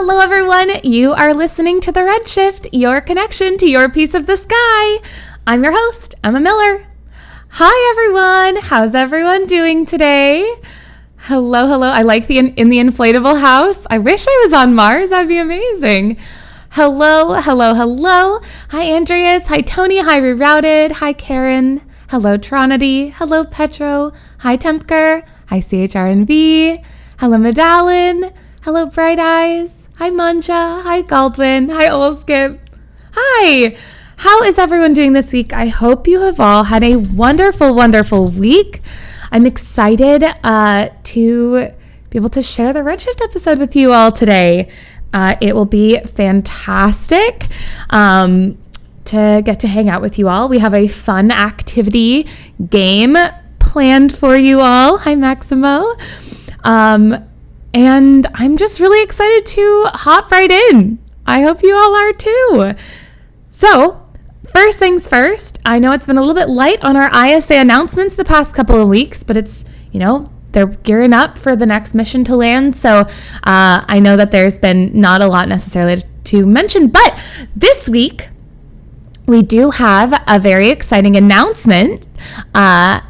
Hello, everyone. You are listening to The Redshift, your connection to your piece of the sky. I'm your host, Emma Miller. Hi, everyone. How's everyone doing today? Hello. I like in the inflatable house. I wish I was on Mars. That'd be amazing. Hello. Hi, Andreas. Hi, Tony. Hi, Rerouted. Hi, Karen. Hello, Tronity. Hello, Petro. Hi, Tempker. Hi, CHRNV. Hello, Medallin. Hello, Bright Eyes. Hi, Manja. Hi, Galdwin. Hi, Olskip. Hi. How is everyone doing this week? I hope you have all had a wonderful week. I'm excited to be able to share the Redshift episode with you all today. It will be fantastic to get to hang out with you all. We have a fun activity game planned for you all. Hi, Maximo. And I'm just really excited to hop right in. I hope you all are too. So, first things first, I know it's been a little bit light on our ISA announcements the past couple of weeks, but it's, they're gearing up for the next mission to land. So I know that there's been not a lot necessarily to mention, but this week we do have a very exciting announcement.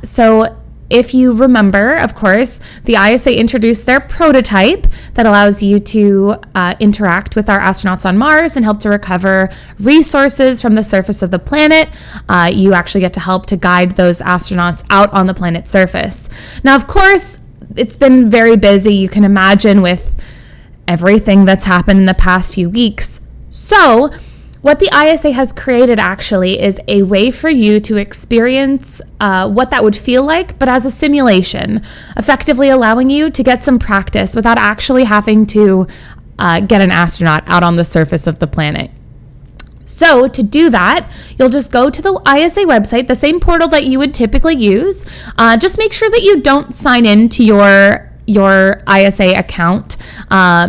So if you remember, of course, the ISA introduced their prototype that allows you to interact with our astronauts on Mars and help to recover resources from the surface of the planet. You actually get to help to guide those astronauts out on the planet's surface. Now, of course, it's been very busy, you can imagine, with everything that's happened in the past few weeks. So what the ISA has created actually is a way for you to experience what that would feel like, but as a simulation, effectively allowing you to get some practice without actually having to get an astronaut out on the surface of the planet. So to do that, you'll just go to the ISA website, the same portal that you would typically use. Just make sure that you don't sign in to your ISA account,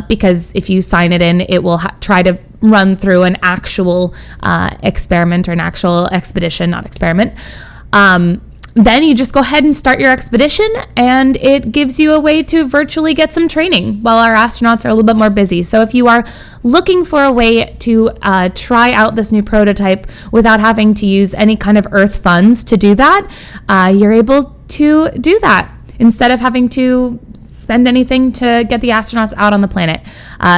because if you sign it in, it will try to run through an actual experiment or an actual expedition, not experiment. Then you just go ahead and start your expedition, and it gives you a way to virtually get some training while our astronauts are a little bit more busy. So if you are looking for a way to try out this new prototype without having to use any kind of Earth funds to do that, you're able to do that instead of having to spend anything to get the astronauts out on the planet.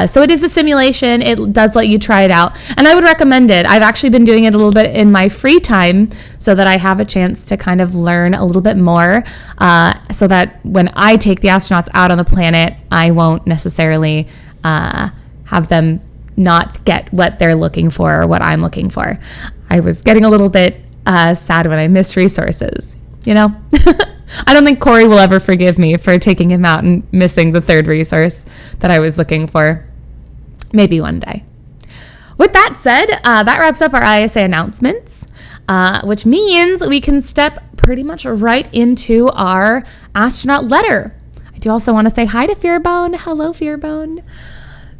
So it is a simulation. It does let you try it out. And I would recommend it. I've actually been doing it a little bit in my free time so that I have a chance to kind of learn a little bit more, so that when I take the astronauts out on the planet, I won't necessarily have them not get what they're looking for or what I'm looking for. I was getting a little bit sad when I missed resources, I don't think Corey will ever forgive me for taking him out and missing the third resource that I was looking for. Maybe one day. With that said, that wraps up our ISA announcements, which means we can step pretty much right into our astronaut letter. I do also want to say hi to Fearbone. Hello, Fearbone.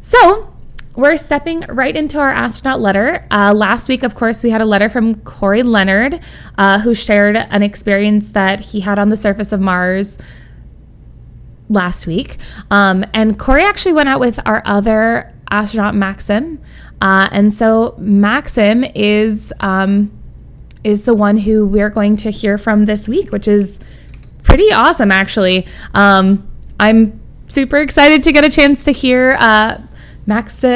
So we're stepping right into our astronaut letter. Last week, of course, we had a letter from Corey Leonard, who shared an experience that he had on the surface of Mars last week. And Corey actually went out with our other astronaut, Maxim. And so Maxim is the one who we're going to hear from this week, which is pretty awesome, actually. I'm super excited to get a chance to hear Maxim's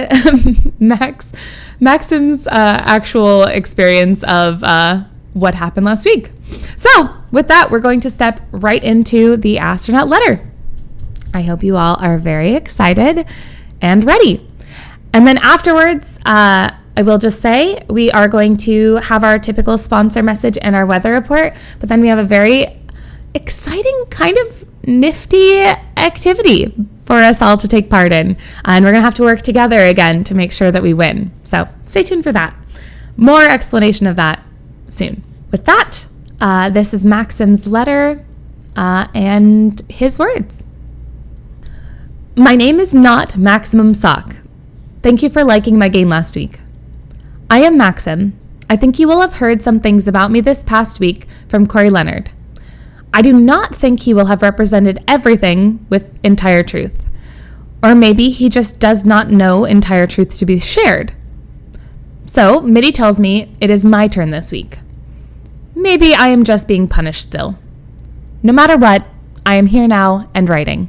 actual experience of what happened last week. So with that, we're going to step right into the astronaut letter. I hope you all are very excited and ready. And then afterwards, I will just say we are going to have our typical sponsor message and our weather report, but then we have a very exciting kind of nifty activity for us all to take part in. And we're going to have to work together again to make sure that we win. So stay tuned for that. More explanation of that soon. With that, this is Maxim's letter and his words. My name is not Maximum Sock. Thank you for liking my game last week. I am Maxim. I think you will have heard some things about me this past week from Corey Leonard. I do not think he will have represented everything with entire truth. Or maybe he just does not know entire truth to be shared. So, Mitty tells me it is my turn this week. Maybe I am just being punished still. No matter what, I am here now and writing.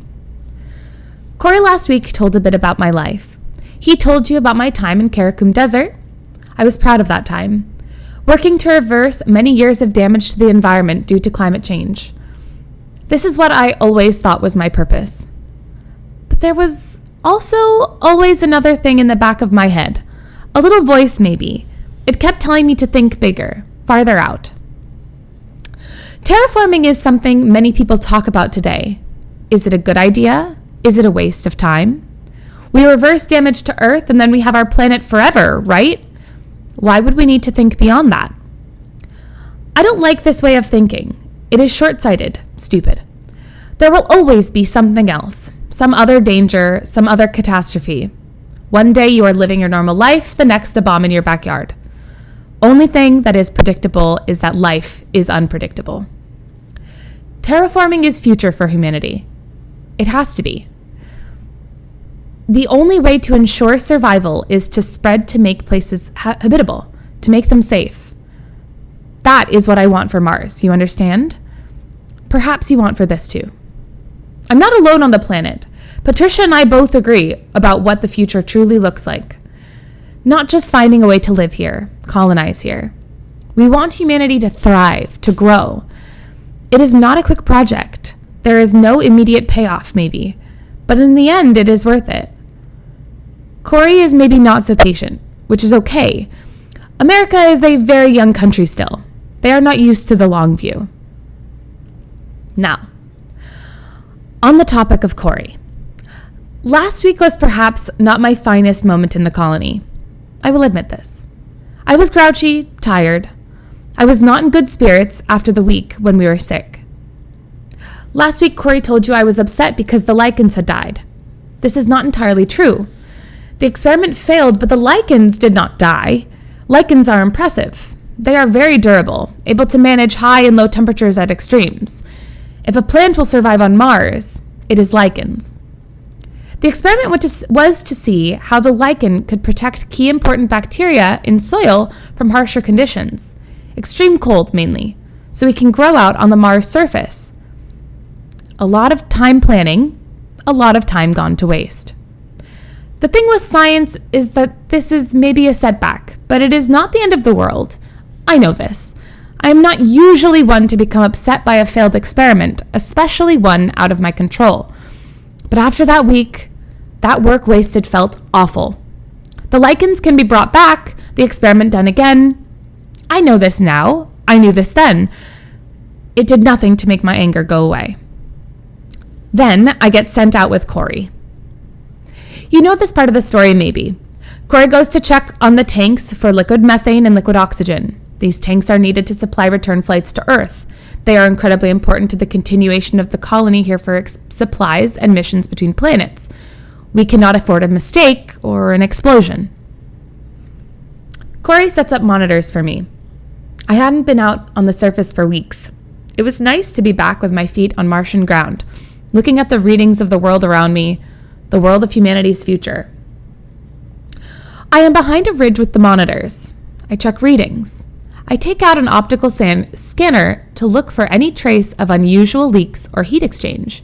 Corey last week told a bit about my life. He told you about my time in Karakum Desert. I was proud of that time, working to reverse many years of damage to the environment due to climate change. This is what I always thought was my purpose. But there was also always another thing in the back of my head. A little voice, maybe. It kept telling me to think bigger, farther out. Terraforming is something many people talk about today. Is it a good idea? Is it a waste of time? We reverse damage to Earth and then we have our planet forever, right? Why would we need to think beyond that? I don't like this way of thinking. It is short-sighted, stupid. There will always be something else, some other danger, some other catastrophe. One day you are living your normal life, the next a bomb in your backyard. Only thing that is predictable is that life is unpredictable. Terraforming is future for humanity. It has to be. The only way to ensure survival is to spread to make places habitable, to make them safe. That is what I want for Mars, you understand? Perhaps you want for this too. I'm not alone on the planet. Patricia and I both agree about what the future truly looks like. Not just finding a way to live here, colonize here. We want humanity to thrive, to grow. It is not a quick project. There is no immediate payoff, maybe. But in the end, it is worth it. Corey is maybe not so patient, which is okay. America is a very young country still. They are not used to the long view. Now, on the topic of Corey. Last week was perhaps not my finest moment in the colony. I will admit this. I was grouchy, tired. I was not in good spirits after the week when we were sick. Last week, Corey told you I was upset because the lichens had died. This is not entirely true. The experiment failed, but the lichens did not die. Lichens are impressive. They are very durable, able to manage high and low temperatures at extremes. If a plant will survive on Mars, it is lichens. The experiment was to see how the lichen could protect key important bacteria in soil from harsher conditions, extreme cold mainly, so we can grow out on the Mars surface. A lot of time planning, a lot of time gone to waste. The thing with science is that this is maybe a setback, but it is not the end of the world. I know this. I am not usually one to become upset by a failed experiment, especially one out of my control. But after that week, that work wasted felt awful. The lichens can be brought back, the experiment done again. I know this now. I knew this then. It did nothing to make my anger go away. Then I get sent out with Corey. You know this part of the story, maybe. Corey goes to check on the tanks for liquid methane and liquid oxygen. These tanks are needed to supply return flights to Earth. They are incredibly important to the continuation of the colony here for supplies and missions between planets. We cannot afford a mistake or an explosion. Corey sets up monitors for me. I hadn't been out on the surface for weeks. It was nice to be back with my feet on Martian ground, looking at the readings of the world around me, the world of humanity's future. I am behind a ridge with the monitors. I check readings. I take out an optical scanner to look for any trace of unusual leaks or heat exchange.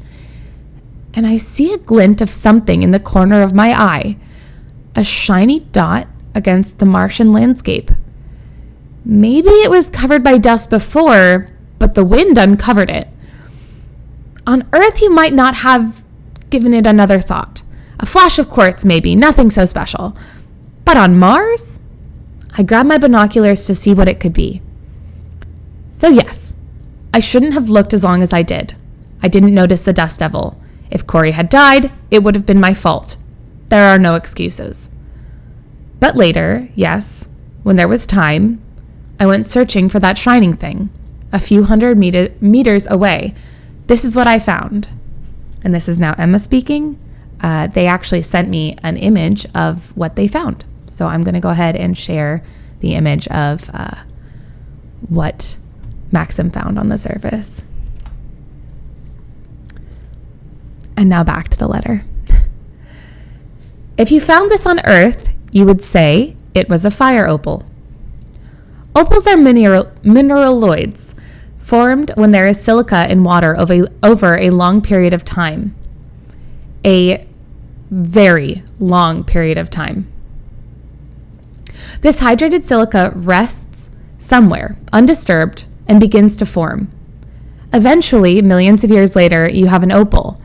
And I see a glint of something in the corner of my eye, a shiny dot against the Martian landscape. Maybe it was covered by dust before, but the wind uncovered it. On Earth, you might not have given it another thought. A flash of quartz, maybe, nothing so special. But on Mars? I grabbed my binoculars to see what it could be. So yes, I shouldn't have looked as long as I did. I didn't notice the dust devil. If Corey had died, it would have been my fault. There are no excuses. But later, yes, when there was time, I went searching for that shining thing, a few hundred meters away. This is what I found. And this is now Emma speaking. They actually sent me an image of what they found. So I'm going to go ahead and share the image of what Maxim found on the surface. And now back to the letter. If you found this on Earth, you would say it was a fire opal. Opals are mineraloids formed when there is silica in water over a long period of time. A very long period of time. This hydrated silica rests somewhere, undisturbed, and begins to form. Eventually, millions of years later, you have an opal.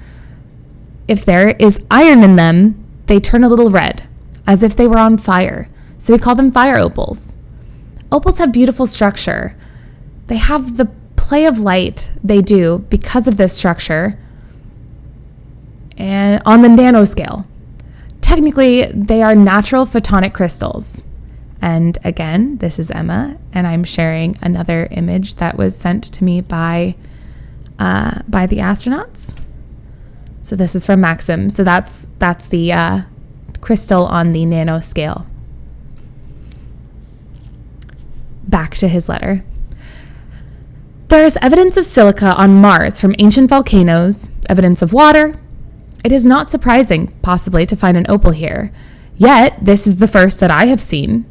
If there is iron in them, they turn a little red, as if they were on fire, so we call them fire opals. Opals have beautiful structure. They have the play of light they do because of this structure, and on the nanoscale. Technically, they are natural photonic crystals. And again, this is Emma, and I'm sharing another image that was sent to me by the astronauts. So this is from Maxim. So that's the crystal on the nanoscale. Back to his letter. There is evidence of silica on Mars from ancient volcanoes, evidence of water. It is not surprising, possibly, to find an opal here. Yet, this is the first that I have seen.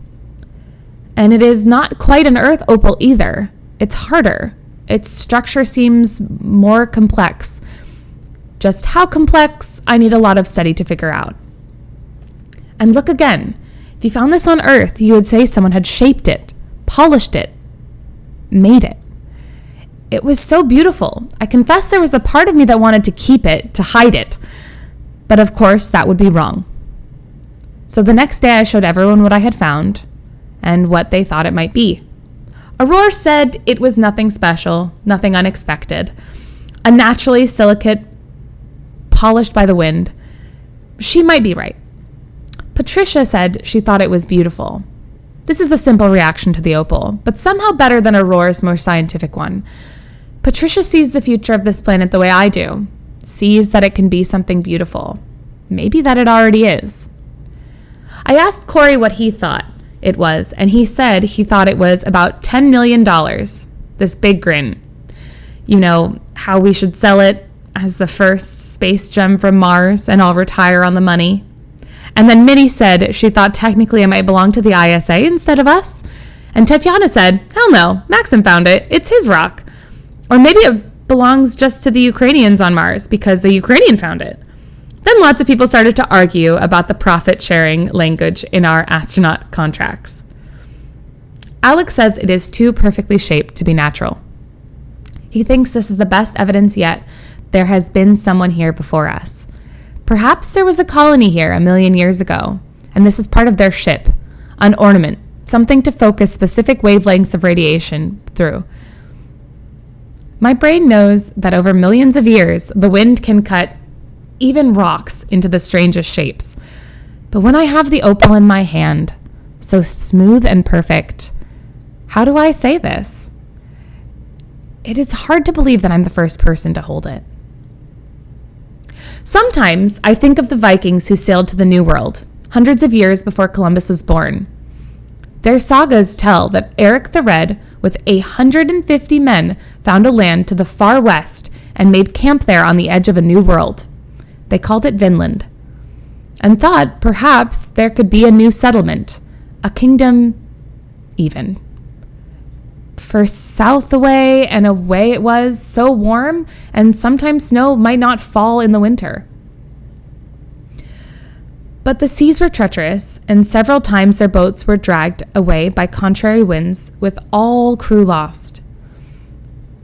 And it is not quite an Earth opal either. It's harder. Its structure seems more complex. Just how complex, I need a lot of study to figure out. And look again. If you found this on Earth, you would say someone had shaped it, polished it, made it. It was so beautiful. I confess there was a part of me that wanted to keep it, to hide it. But of course, that would be wrong. So the next day I showed everyone what I had found and what they thought it might be. Aurora said it was nothing special, nothing unexpected. A naturally silicate, polished by the wind. She might be right. Patricia said she thought it was beautiful. This is a simple reaction to the opal, but somehow better than Aurora's more scientific one. Patricia sees the future of this planet the way I do, sees that it can be something beautiful. Maybe that it already is. I asked Corey what he thought it was, and he said he thought it was about $10 million. This big grin. You know, how we should sell it as the first space gem from Mars and I'll retire on the money. And then Minnie said she thought technically it might belong to the ISA instead of us. And Tatiana said, hell no, Maxim found it. It's his rock. Or maybe it belongs just to the Ukrainians on Mars because a Ukrainian found it. Then lots of people started to argue about the profit-sharing language in our astronaut contracts. Alex says it is too perfectly shaped to be natural. He thinks this is the best evidence yet there has been someone here before us. Perhaps there was a colony here 1 million years ago, and this is part of their ship, an ornament, something to focus specific wavelengths of radiation through. My brain knows that over millions of years, the wind can cut even rocks into the strangest shapes. But when I have the opal in my hand, so smooth and perfect, how do I say this? It is hard to believe that I'm the first person to hold it. Sometimes I think of the Vikings who sailed to the New World, hundreds of years before Columbus was born. Their sagas tell that Eric the Red, with 150 men, found a land to the far west and made camp there on the edge of a new world. They called it Vinland, and thought perhaps there could be a new settlement, a kingdom even. For south away and away it was so warm, and sometimes snow might not fall in the winter. But the seas were treacherous, and several times their boats were dragged away by contrary winds, with all crew lost.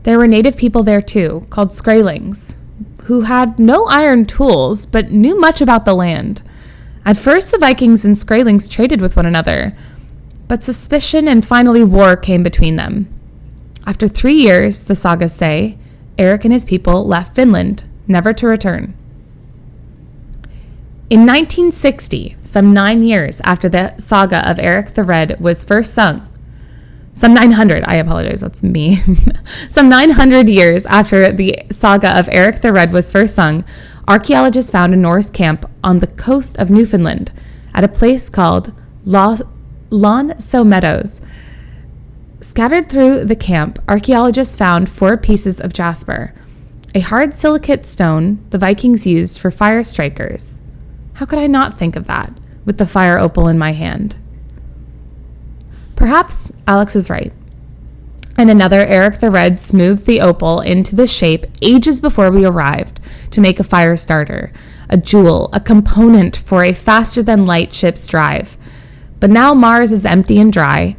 There were native people there too, called Skraelings, who had no iron tools, but knew much about the land. At first, the Vikings and Skraelings traded with one another, but suspicion and finally war came between them. After 3 years, the sagas say, Eric and his people left Finland, never to return. In 1960, some 9 years after the saga of Eric the Red was first sung, some 900 years after the saga of Eric the Red was first sung, archaeologists found a Norse camp on the coast of Newfoundland at a place called Lonso Meadows. Scattered through the camp, archaeologists found 4 pieces of jasper, a hard silicate stone the Vikings used for fire strikers. How could I not think of that with the fire opal in my hand? Perhaps Alex is right. And another Eric the Red smoothed the opal into the shape ages before we arrived to make a fire starter, a jewel, a component for a faster-than-light ship's drive. But now Mars is empty and dry,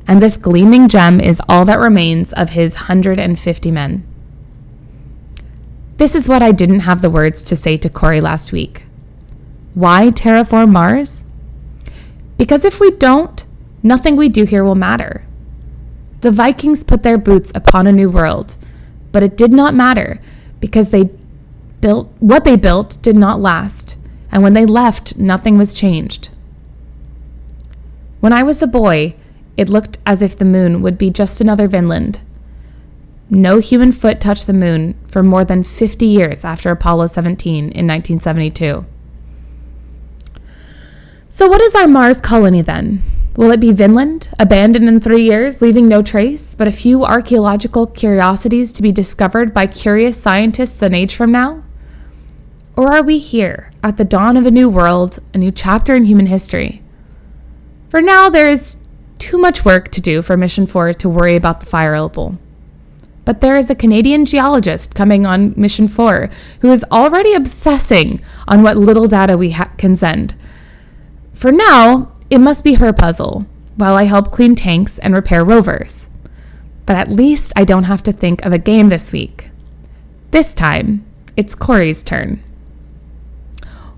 and this gleaming gem is all that remains of his 150 men. This is what I didn't have the words to say to Corey last week. Why terraform Mars? Because if we don't, nothing we do here will matter. The Vikings put their boots upon a new world, but it did not matter because what they built did not last, and when they left, nothing was changed. When I was a boy, it looked as if the moon would be just another Vinland. No human foot touched the moon for more than 50 years after Apollo 17 in 1972. So what is our Mars colony then? Will it be Vinland, abandoned in 3 years, leaving no trace, but a few archaeological curiosities to be discovered by curious scientists an age from now? Or are we here, at the dawn of a new world, a new chapter in human history? For now, there is too much work to do for Mission 4 to worry about the fire opal. But there is a Canadian geologist coming on Mission 4 who is already obsessing on what little data we can send. For now, it must be her puzzle, while I help clean tanks and repair rovers. But at least I don't have to think of a game this week. This time, it's Corey's turn.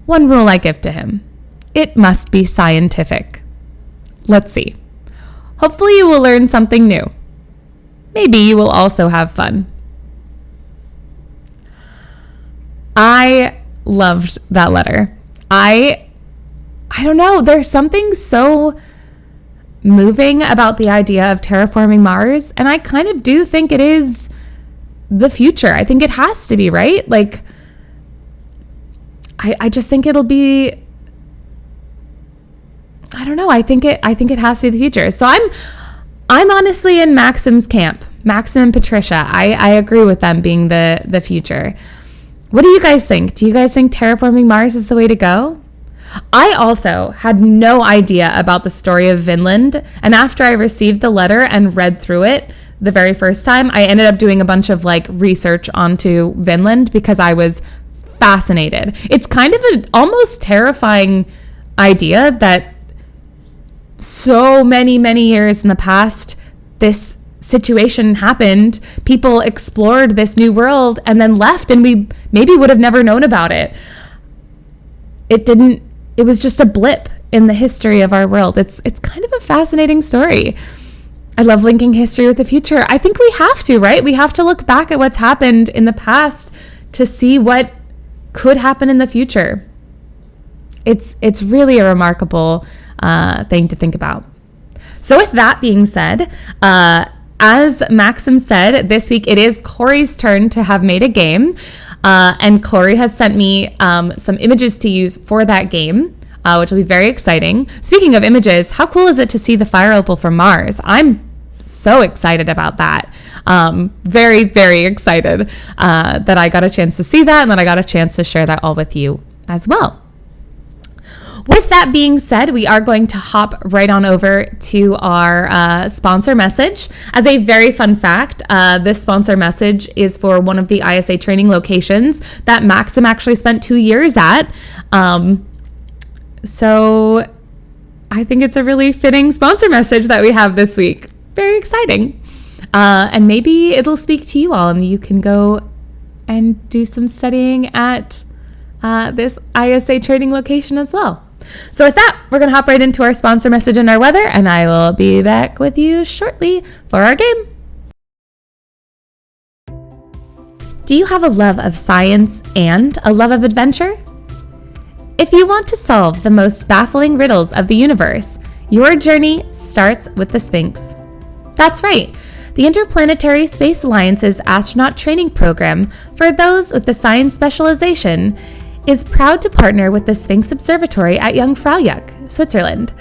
One rule I give to him. It must be scientific. Let's see. Hopefully you will learn something new. Maybe you will also have fun. I loved that letter. I don't know, there's something so moving about the idea of terraforming Mars, and I kind of do think it is the future. I think it has to be, right? Like, I just think it'll be, I don't know, I think it has to be the future. So I'm honestly in Maxim's camp. Maxim and Patricia, I agree with them being the future. What do you guys think? Do you guys think terraforming Mars is the way to go? I also had no idea about the story of Vinland, and after I received the letter and read through it the very first time, I ended up doing a bunch of research onto Vinland because I was fascinated. It's kind of an almost terrifying idea that so many years in the past, this situation happened, people explored this new world and then left, and we maybe would have never known about it. It was just a blip in the history of our world. It's kind of a fascinating story. I love linking history with the future. I think we have to, right? We have to look back at what's happened in the past to see what could happen in the future. It's really a remarkable thing to think about. So with that being said, as Maxim said, this week it is Corey's turn to have made a game. And Corey has sent me some images to use for that game, which will be very exciting. Speaking of images, how cool is it to see the fire opal from Mars? I'm so excited about that. Very, very excited that I got a chance to see that and that I got a chance to share that all with you as well. With that being said, we are going to hop right on over to our sponsor message. As a very fun fact, this sponsor message is for one of the ISA training locations that Maxim actually spent 2 years at. So I think it's a really fitting sponsor message that we have this week. Very exciting. And maybe it'll speak to you all and you can go and do some studying at this ISA training location as well. So with that, we're going to hop right into our sponsor message and our weather, and I will be back with you shortly for our game. Do you have a love of science and a love of adventure? If you want to solve the most baffling riddles of the universe, your journey starts with the Sphinx. That's right. The Interplanetary Space Alliance's astronaut training program for those with the science specialization is proud to partner with the Sphinx Observatory at Jungfraujoch, Switzerland.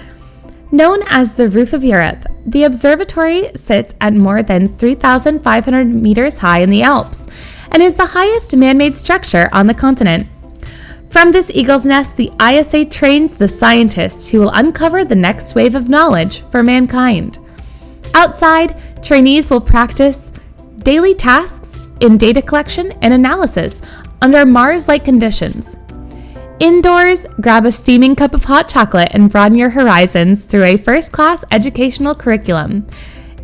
Known as the Roof of Europe, the observatory sits at more than 3,500 meters high in the Alps and is the highest man-made structure on the continent. From this eagle's nest, the ISA trains the scientists who will uncover the next wave of knowledge for mankind. Outside, trainees will practice daily tasks in data collection and analysis under Mars-like conditions. Indoors, grab a steaming cup of hot chocolate and broaden your horizons through a first-class educational curriculum,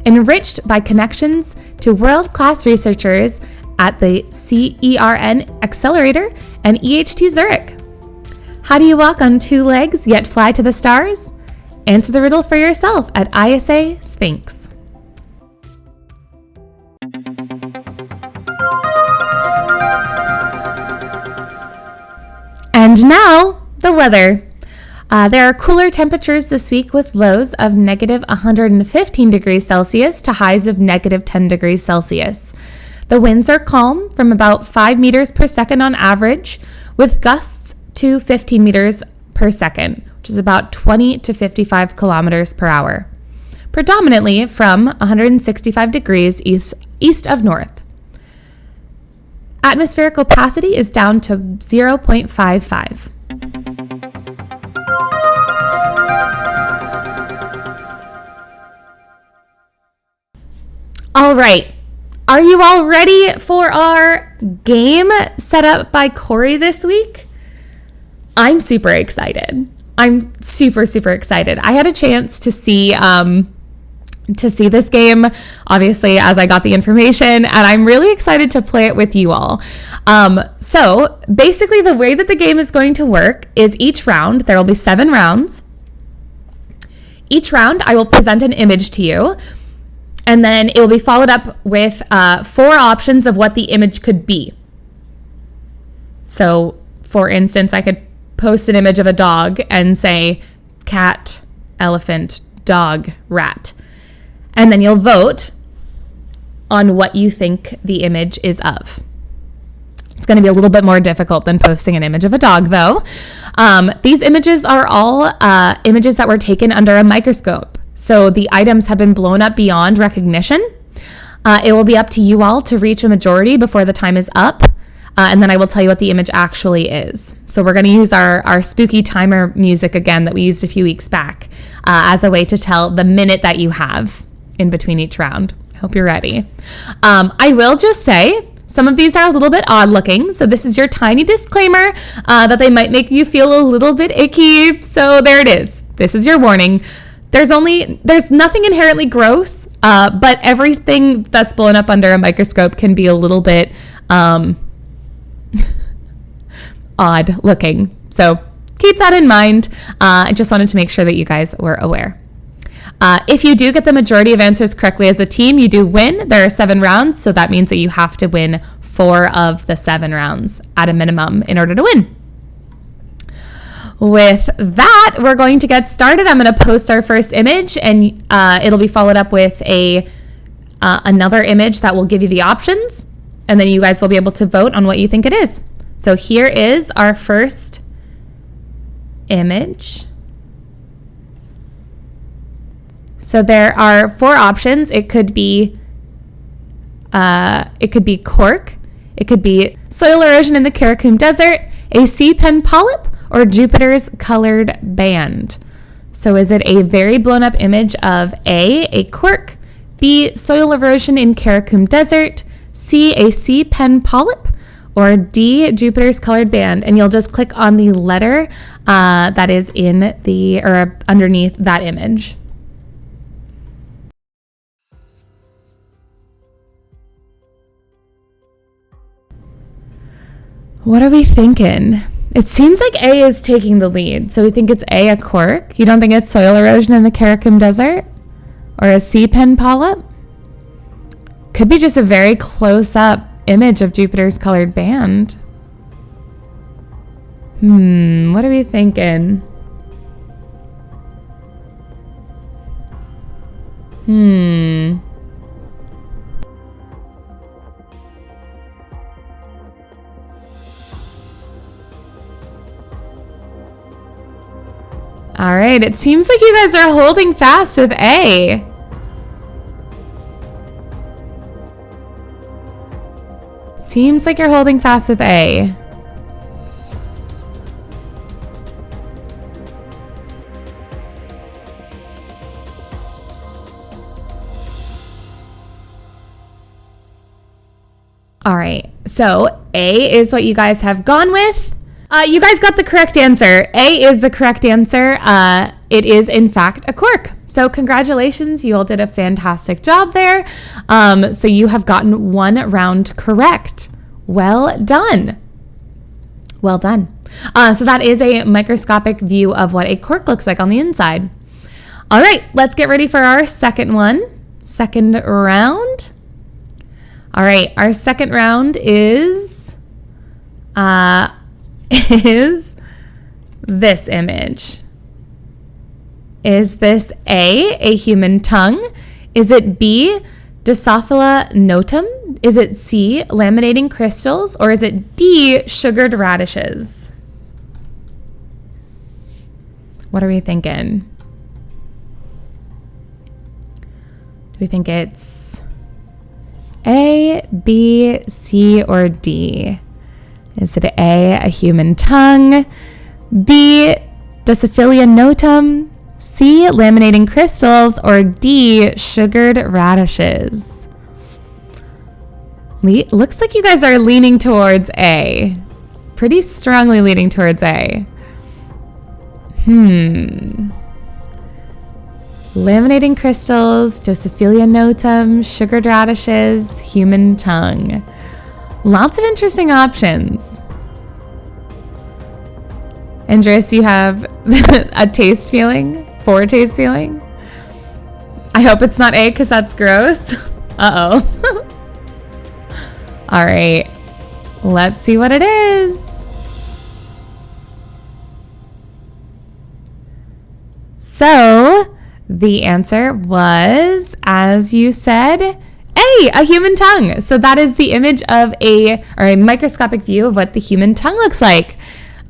enriched by connections to world-class researchers at the CERN Accelerator and EHT Zurich. How do you walk on two legs yet fly to the stars? Answer the riddle for yourself at ISA Sphinx. And now, the weather. There are cooler temperatures this week with lows of negative 115 degrees Celsius to highs of negative 10 degrees Celsius. The winds are calm from about 5 meters per second on average, with gusts to 15 meters per second, which is about 20 to 55 kilometers per hour, predominantly from 165 degrees east of north. Atmospheric opacity is down to 0.55. All right. Are you all ready for our game set up by Corey this week? I'm super excited. I'm super, super excited. I had a chance to see this game, obviously, as I got the information, and I'm really excited to play it with you all. So basically the way that the game is going to work is each round, there will be 7 rounds. Each round, I will present an image to you, and then it will be followed up with 4 options of what the image could be. So, for instance, I could post an image of a dog and say cat, elephant, dog, rat. And then you'll vote on what you think the image is of. It's going to be a little bit more difficult than posting an image of a dog, though. These images are all images that were taken under a microscope. So the items have been blown up beyond recognition. It will be up to you all to reach a majority before the time is up. And then I will tell you what the image actually is. So we're going to use our spooky timer music again that we used a few weeks back as a way to tell the minute that you have in between each round. I hope you're ready. I will just say some of these are a little bit odd looking. So this is your tiny disclaimer that they might make you feel a little bit icky. So there it is. This is your warning. There's nothing inherently gross, but everything that's blown up under a microscope can be a little bit odd looking. So keep that in mind. I just wanted to make sure that you guys were aware. If you do get the majority of answers correctly as a team, you do win. There are 7 rounds, so that means that you have to win 4 of the 7 rounds at a minimum in order to win. With that, we're going to get started. I'm going to post our first image, and it'll be followed up with another image that will give you the options, and then you guys will be able to vote on what you think it is. So here is our first image. So there are 4 options. It could be cork, it could be soil erosion in the Karakum Desert, a sea pen polyp, or Jupiter's colored band. So is it a very blown up image of A, cork, B, soil erosion in Karakum Desert, C, a sea pen polyp, or D, Jupiter's colored band? And you'll just click on the letter that is underneath that image. What are we thinking? It seems like A is taking the lead. So we think it's A cork. You don't think it's soil erosion in the Karakum Desert? Or a sea pen polyp? Could be just a very close-up image of Jupiter's colored band. What are we thinking? All right, it seems like you guys are holding fast with A. Seems like you're holding fast with A. All right, so A is what you guys have gone with. You guys got the correct answer. A is the correct answer. It is, in fact, a quark. So congratulations, you all did a fantastic job there. So you have gotten 1 round correct. Well done. Well done. So that is a microscopic view of what a quark looks like on the inside. All right, let's get ready for our second one. Second round. All right, our second round is this image. Is this A human tongue? Is it B, Drosophila notum? Is it C, laminating crystals? Or is it D, sugared radishes? What are we thinking? Do we think it's A, B, C, or D? Is it A human tongue, B, Drosophila notum, C, laminating crystals, or D, sugared radishes? Looks like you guys are leaning towards A. Pretty strongly leaning towards A. Laminating crystals, Drosophila notum, sugared radishes, human tongue. Lots of interesting options. Andres, you have a taste feeling? Foretaste feeling? I hope it's not A because that's gross. Uh-oh. All right. Let's see what it is. So the answer was, as you said, a human tongue. So that is the image of a microscopic view of what the human tongue looks like.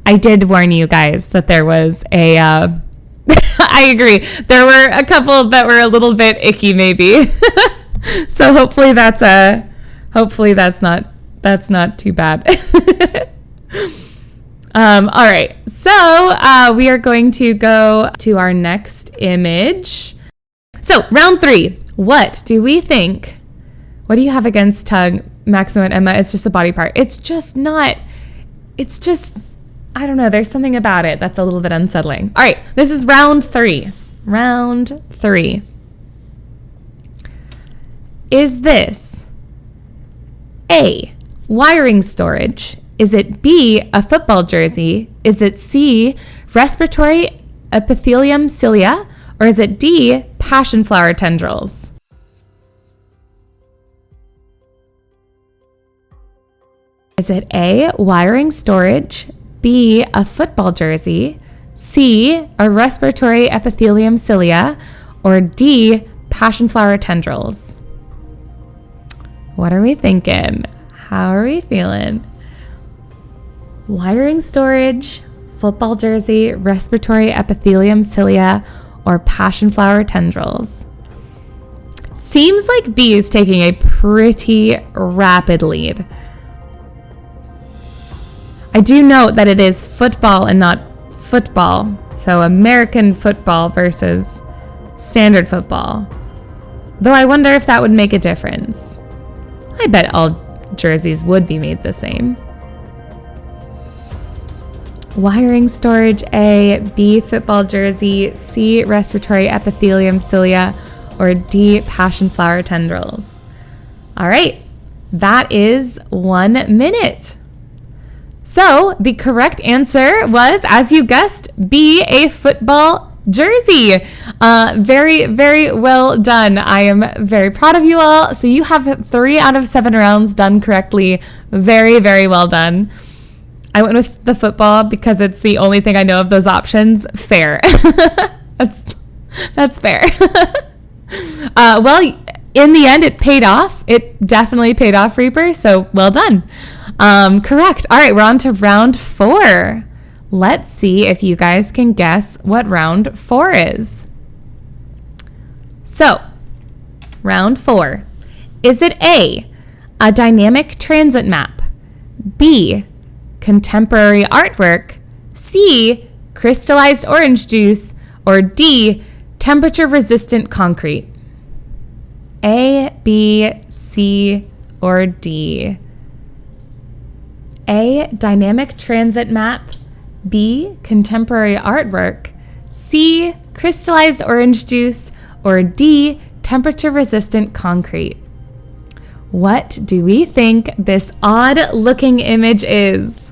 I did warn you guys that there was a, I agree. There were a couple that were a little bit icky maybe. So hopefully that's not too bad. All right. So we are going to go to our next image. So round 3, what do we think? What do you have against tongue, Maximo and Emma? It's just a body part. It's just, I don't know. There's something about it that's a little bit unsettling. All right. This is round 3. Round 3. Is this A, wiring storage? Is it B, a football jersey? Is it C, respiratory epithelium cilia? Or is it D, passion flower tendrils? Is it A, wiring storage, B, a football jersey, C, a respiratory epithelium cilia, or D, passion flower tendrils? What are we thinking? How are we feeling? Wiring storage, football jersey, respiratory epithelium cilia, or passion flower tendrils? Seems like B is taking a pretty rapid lead. I do note that it is football and not football. So American football versus standard football. Though I wonder if that would make a difference. I bet all jerseys would be made the same. Wiring storage A, B, football jersey, C, respiratory epithelium cilia, or D, passion flower tendrils. All right, that is 1 minute. So the correct answer was, as you guessed, B, a football jersey. Very, very well done. I am very proud of you all. So you have 3 out of 7 rounds done correctly. Very, very well done. I went with the football because it's the only thing I know of those options. Fair. That's fair. Well, in the end, it paid off. It definitely paid off, Reaper. So well done. Correct. All right, we're on to round 4. Let's see if you guys can guess what round 4 is. So, round 4. Is it A, a dynamic transit map, B, contemporary artwork, C, crystallized orange juice, or D, temperature resistant concrete? A, B, C, or D? A, dynamic transit map, B, contemporary artwork, C, crystallized orange juice, or D, temperature-resistant concrete? What do we think this odd-looking image is?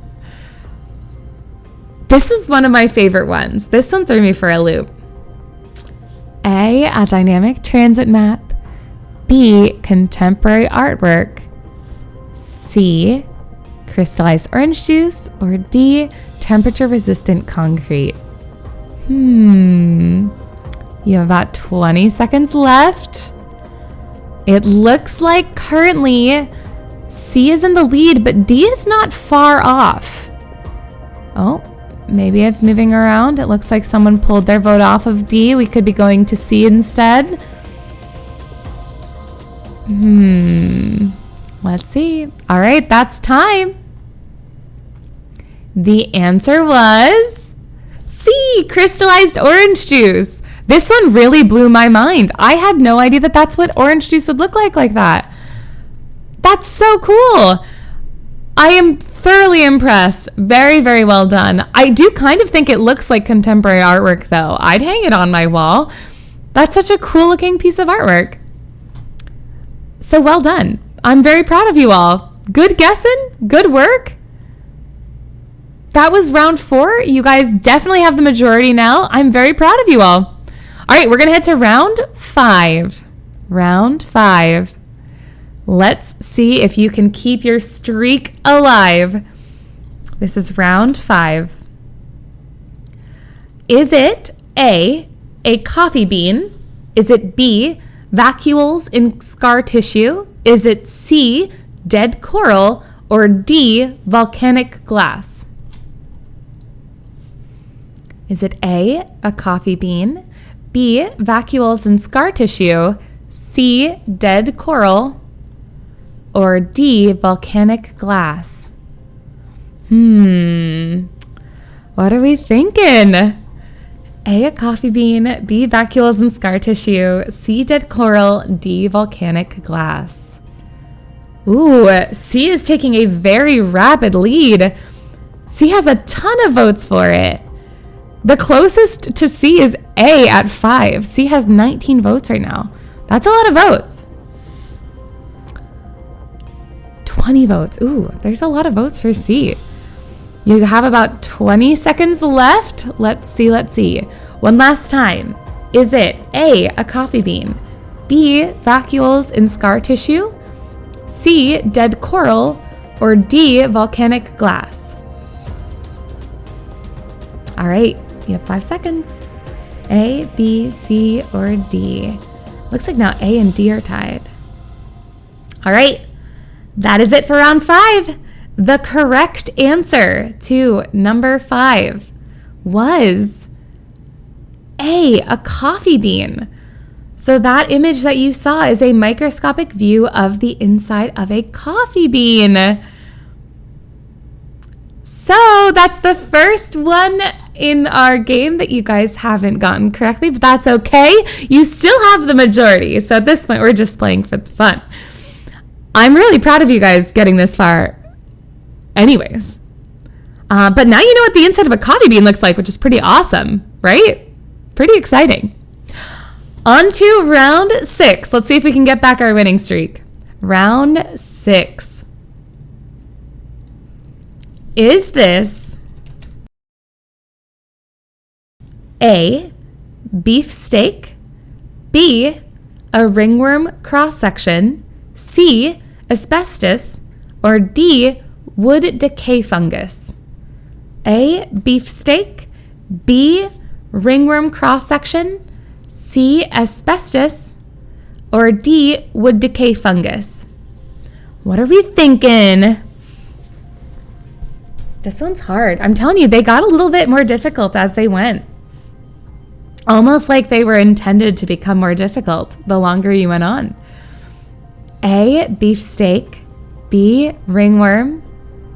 This is one of my favorite ones. This one threw me for a loop. A dynamic transit map, B, contemporary artwork, C, crystallized orange juice, or D, temperature-resistant concrete. You have about 20 seconds left. It looks like currently C is in the lead, but D is not far off. Oh, maybe it's moving around. It looks like someone pulled their vote off of D. We could be going to C instead. Let's see. All right, that's time. The answer was C, crystallized orange juice. This one really blew my mind. I had no idea that that's what orange juice would look like that. That's so cool. I am thoroughly impressed. Very, very well done. I do kind of think it looks like contemporary artwork, though. I'd hang it on my wall. That's such a cool looking piece of artwork. So well done. I'm very proud of you all. Good guessing. Good work. That was round 4. You guys definitely have the majority now. I'm very proud of you all. All right, we're going to head to round 5. Round 5. Let's see if you can keep your streak alive. This is round 5. Is it A, a coffee bean? Is it B, vacuoles in scar tissue? Is it C, dead coral? Or D, volcanic glass? Is it A, a coffee bean? B, vacuoles in scar tissue? C, dead coral? Or D, volcanic glass? What are we thinking? A, a coffee bean, B, vacuoles and scar tissue, C, dead coral, D, volcanic glass. Ooh, C is taking a very rapid lead. C has a ton of votes for it. The closest to C is A at 5. C has 19 votes right now. That's a lot of votes. 20 votes. Ooh, there's a lot of votes for C. You have about 20 seconds left. Let's see. One last time. Is it A, a coffee bean? B, vacuoles in scar tissue? C, dead coral? Or D, volcanic glass? All right, you have 5 seconds. A, B, C, or D? Looks like now A and D are tied. All right, that is it for round 5. The correct answer to number 5 was a coffee bean. So that image that you saw is a microscopic view of the inside of a coffee bean. So that's the first one in our game that you guys haven't gotten correctly, but that's okay. You still have the majority. So at this point, we're just playing for the fun. I'm really proud of you guys getting this far anyways. But now you know what the inside of a coffee bean looks like, which is pretty awesome, right? Pretty exciting. On to round 6. Let's see if we can get back our winning streak. Round 6. Is this A, beefsteak, B, a ringworm cross-section, C, asbestos, or D, wood decay fungus? A, beefsteak, B, ringworm cross-section, C, asbestos, or D, wood decay fungus? What are we thinking? This one's hard. I'm telling you, they got a little bit more difficult as they went. Almost like they were intended to become more difficult the longer you went on. A, beefsteak, B, ringworm,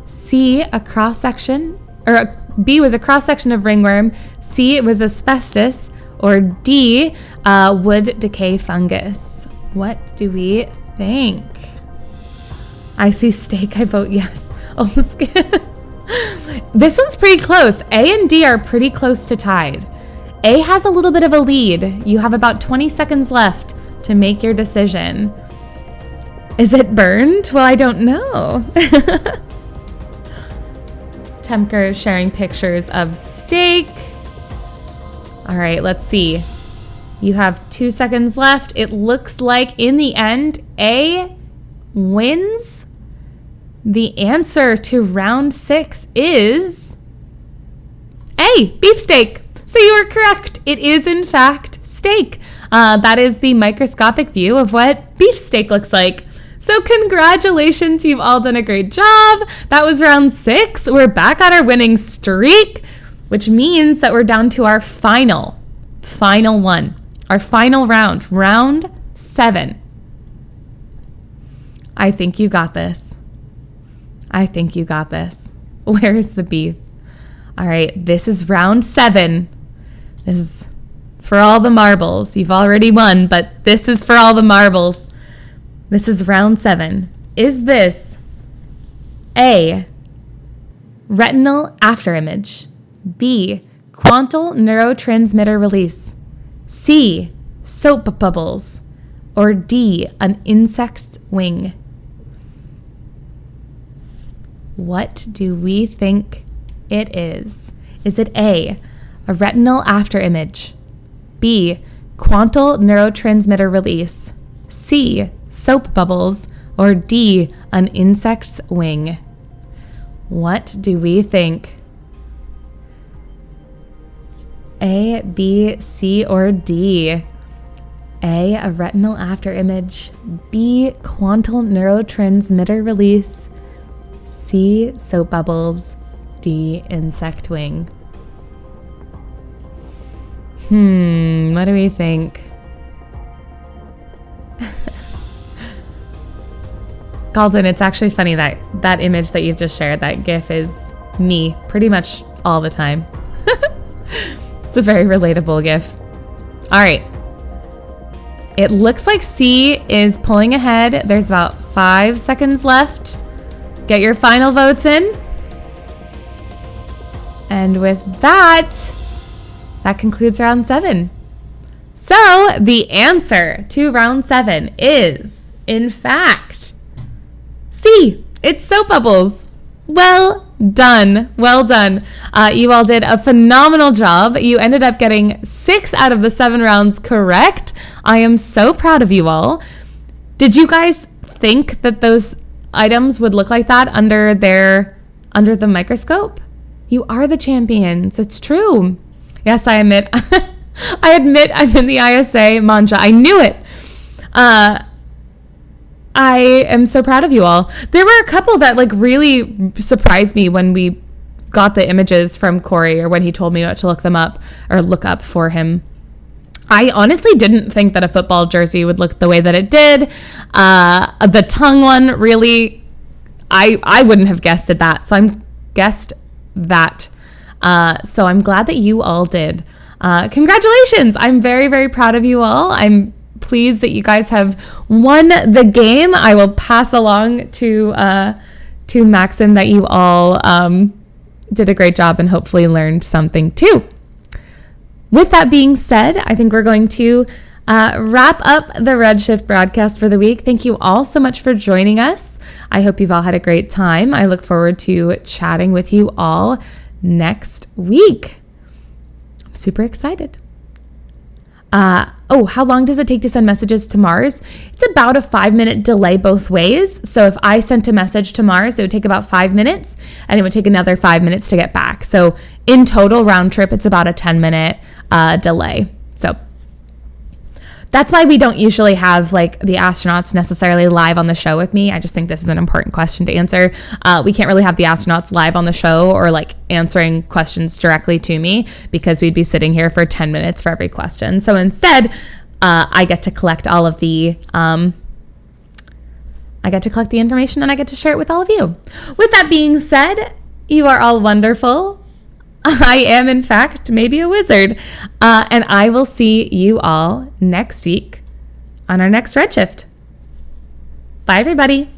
C, a cross-section, or B was a cross-section of ringworm, C, it was asbestos, or D, wood decay fungus. What do we think? I see steak, I vote yes. Oh, this one's pretty close. A and D are pretty close to tied. A has a little bit of a lead. You have about 20 seconds left to make your decision. Is it burned? Well, I don't know. Temker is sharing pictures of steak. All right, let's see. You have 2 seconds left. It looks like in the end, A wins. The answer to round 6 is A, beefsteak. So you are correct. It is, in fact, steak. That is the microscopic view of what beefsteak looks like. So congratulations, you've all done a great job. That was round 6. We're back on our winning streak, which means that we're down to our final one. Our final round, round 7. I think you got this. I think you got this. Where's the beef? All right, this is round 7. This is for all the marbles. You've already won, but this is for all the marbles. This is round 7. Is this A, retinal afterimage, B, quantal neurotransmitter release, C, soap bubbles, or D, an insect's wing? What do we think it is? Is it A, a retinal afterimage, B, quantal neurotransmitter release, C, soap bubbles, or D, an insect's wing? What do we think? A, B, C, or D? A, a retinal afterimage, B, quantal neurotransmitter release, C, soap bubbles, D, insect wing. What do we think? Galden, it's actually funny that that image that you've just shared, that GIF, is me pretty much all the time. It's a very relatable GIF. All right. It looks like C is pulling ahead. There's about 5 seconds left. Get your final votes in. And with that concludes round 7. So the answer to round 7 is, in fact, C. It's soap bubbles. Well done. Well done. You all did a phenomenal job. You ended up getting 6 out of the 7 rounds correct. I am so proud of you all. Did you guys think that those items would look like that under the microscope? You are the champions. It's true. Yes, I admit. I admit I'm in the ISA. Manja, I knew it. I am so proud of you all. There were a couple that really surprised me when we got the images from Corey, or when he told me to look them up or look up for him. I honestly didn't think that a football jersey would look the way that it did. The tongue one, really, I wouldn't have guessed that. So I'm glad that you all did. Congratulations. I'm very, very proud of you all. I'm pleased that you guys have won the game. I will pass along to Maxim that you all did a great job and hopefully learned something too. With that being said, I think we're going to wrap up the Redshift broadcast for the week. Thank you all so much for joining us. I hope you've all had a great time. I look forward to chatting with you all next week. I'm super excited. How long does it take to send messages to Mars? It's about a 5-minute delay both ways. So if I sent a message to Mars, it would take about 5 minutes, and it would take another 5 minutes to get back. So in total, round trip, it's about a 10-minute delay. So that's why we don't usually have the astronauts necessarily live on the show with me. I just think this is an important question to answer. We can't really have the astronauts live on the show or answering questions directly to me, because we'd be sitting here for 10 minutes for every question. So instead, I get to collect all of the information, and I get to share it with all of you. With that being said, you are all wonderful. I am, in fact, maybe a wizard. And I will see you all next week on our next Redshift. Bye, everybody.